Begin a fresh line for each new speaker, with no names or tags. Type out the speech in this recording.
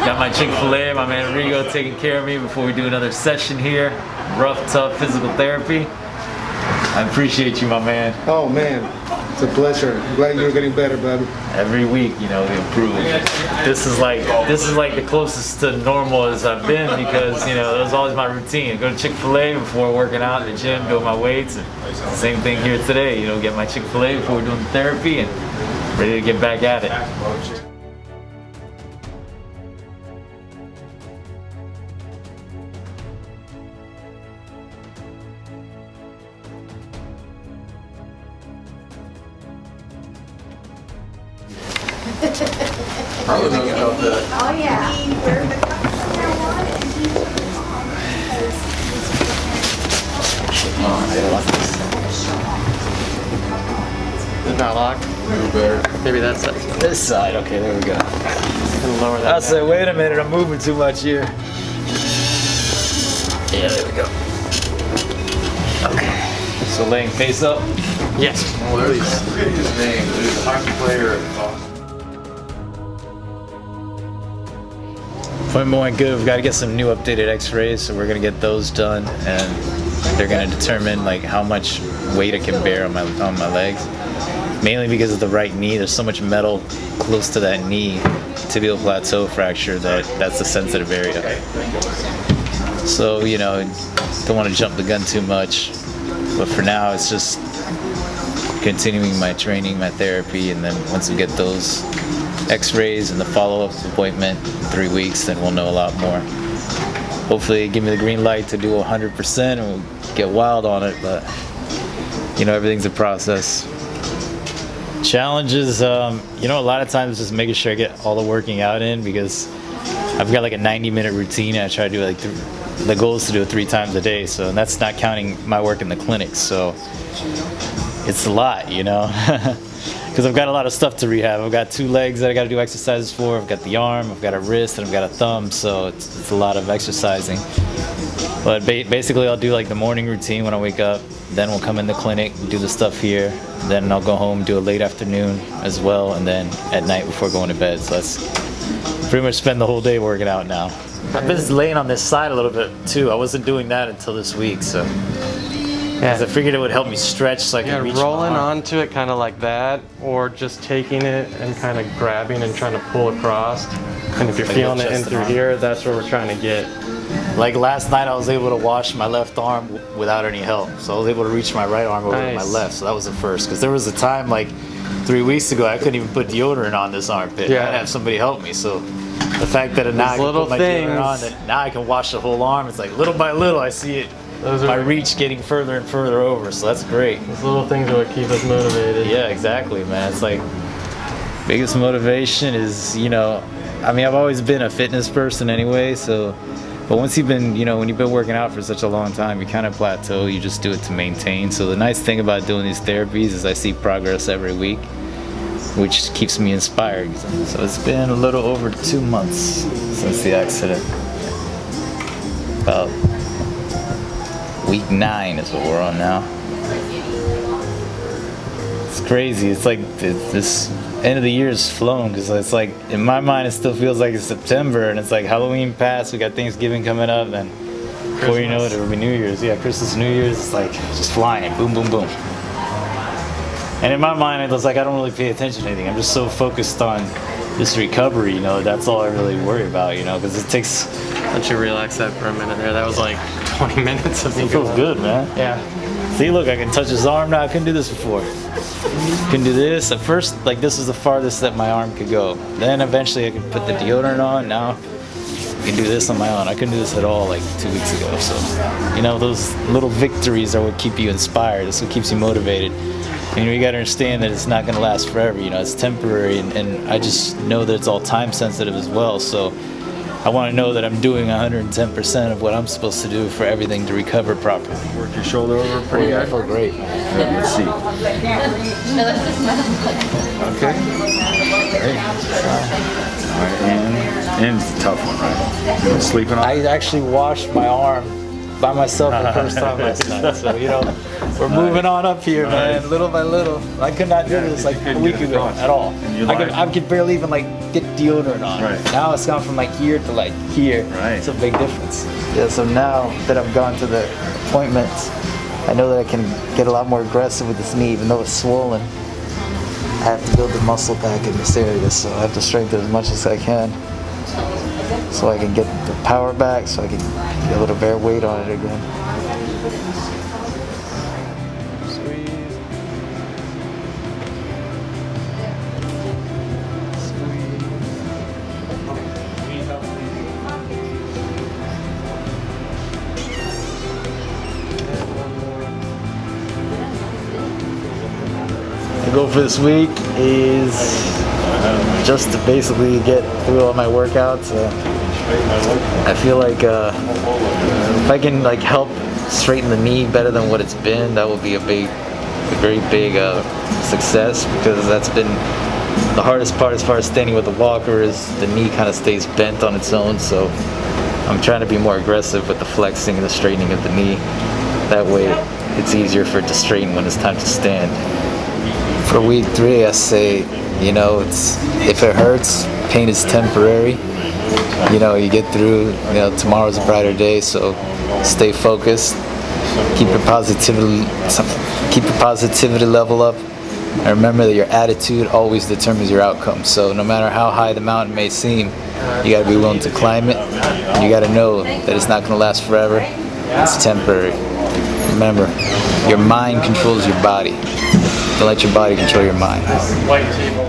Got my Chick-fil-A, my man Rigo taking care of me before we do another session here. Rough, tough physical therapy. I appreciate you, my man.
Oh man, it's a pleasure. I'm glad you're getting better, buddy.
Every week, you know, we improve. This is like the closest to normal as I've been because, you know, that was always my routine. Go to Chick-fil-A before working out in the gym, doing my weights. And same thing here today, you know, get my Chick-fil-A before we're doing the therapy and ready to get back at it.
I would know about that.
Oh yeah.
It's not locked.
Move better.
Maybe that's it.
This side, okay, there we go.
Lower that.
I said, wait a minute, I'm moving too much here. Yeah, there we go. Okay. So laying face up?
Yes.
Oh, there's, I forget his name. There's a hockey player.
Appointment went good. We've got to get some new updated x-rays, so we're going to get those done, and they're going to determine like how much weight I can bear on my legs. Mainly because of the right knee. There's so much metal close to that knee, tibial plateau fracture, that's the sensitive area. So, you know, don't want to jump the gun too much, but for now it's just continuing my training, my therapy, and then once we get those x-rays and the follow-up appointment in 3 weeks, then we'll know a lot more. Hopefully give me the green light to do 100% and we'll get wild on it, but you know, everything's a process. Challenges, you know, a lot of times just making sure I get all the working out in because I've got like a 90-minute routine and I try to do like the goal is to do it 3 times a day, so and that's not counting my work in the clinic, so it's a lot, you know. Because I've got a lot of stuff to rehab. I've got 2 legs that I got to do exercises for. I've got the arm, I've got a wrist, and I've got a thumb. So it's a lot of exercising. But basically, I'll do like the morning routine when I wake up. Then we'll come in the clinic, do the stuff here. Then I'll go home, do a late afternoon as well, and then at night before going to bed. So that's pretty much spend the whole day working out now. I've been laying on this side a little bit too. I wasn't doing that until this week, so.
Yeah.
I figured it would help me stretch so I can reach
rolling
my arm.
onto it kind of like that, or just taking it and kind of grabbing and trying to pull across. And if you're
Like
feeling it in
just an
through
arm.
here, that's where we're trying to get.
Like last night I was able to wash my left arm without any help. So I was able to reach my right arm over to my
Nice.
left. So that was the first. Because there was a time like 3 weeks ago I couldn't even put deodorant on this armpit.
Yeah.
I'd have somebody help me. So the fact that now I can
little
put my deodorant on,
things.
that now I can wash the whole arm. It's like little by little I see it.
Those are
My reach getting further and further over. So that's great.
those little things are what keep us motivated.
Yeah, exactly, man. It's like biggest motivation is, you know, I mean, I've always been a fitness person anyway, so but once you've been, you know, when you've been working out for such a long time, you kind of plateau, you just do it to maintain. So the nice thing about doing these therapies is I see progress every week, which keeps me inspired. So it's been a little over 2 months since the accident. About week 9 is what we're on now. It's crazy. It's like this end of the year is flown because it's like in my mind it still feels like it's September and it's like Halloween passed. We got Thanksgiving coming up, and before you know it, it'll be New Year's. Yeah, Christmas, New Year's. It's like just flying, boom, boom, boom. And in my mind, it was like I don't really pay attention to anything. I'm just so focused on this recovery. You know, that's all I really worry about. You know, because it takes.
Let you relax that for a minute there. That was like 20 minutes of me.
It feels good, man.
Yeah.
See, look, I can touch his arm now. I couldn't do this before. Can do this. At first, like this was the farthest that my arm could go. Then eventually I could put the deodorant on. Now I can do this on my own. I couldn't do this at all like 2 weeks ago. So, you know, those little victories are what keep you inspired. That's what keeps you motivated. And, you know, you got to understand that it's not going to last forever. You know, it's temporary, and I just know that it's all time sensitive as well. So I want to know that I'm doing 110% of what I'm supposed to do for everything to recover properly.
Work your shoulder over pretty
I
good.
feel great.
Let's see. Okay. Great. All right, and it's a tough one, right? You been sleeping on it?
I actually washed my arm by myself for the first time last night. So, you know, we're moving on up here, man, little by little. I could not do this like a week ago at all. I could barely even like get deodorant on.
Right.
Now it's gone from like here to like here.
Right.
It's a big difference. Yeah, so now that I've gone to the appointments, I know that I can get a lot more aggressive with this knee, even though it's swollen. I have to build the muscle back in this area, so I have to strengthen as much as I can, so I can get the power back, so I can be able to bear weight on it again. The goal for this week is just to basically get through all my workouts. I feel like if I can like help straighten the knee better than what it's been, that will be a very big success, because that's been the hardest part as far as standing with the walker, is the knee kind of stays bent on its own. So I'm trying to be more aggressive with the flexing and the straightening of the knee. That way it's easier for it to straighten when it's time to stand. For week 3, I say, you know, if it hurts, pain is temporary. You know, you get through, you know, tomorrow's a brighter day, so stay focused. Keep your positivity level up. And remember that your attitude always determines your outcome. So no matter how high the mountain may seem, you gotta be willing to climb it. And you gotta know that it's not gonna last forever. It's temporary. Remember, your mind controls your body. Don't let your body control your mind.
White table.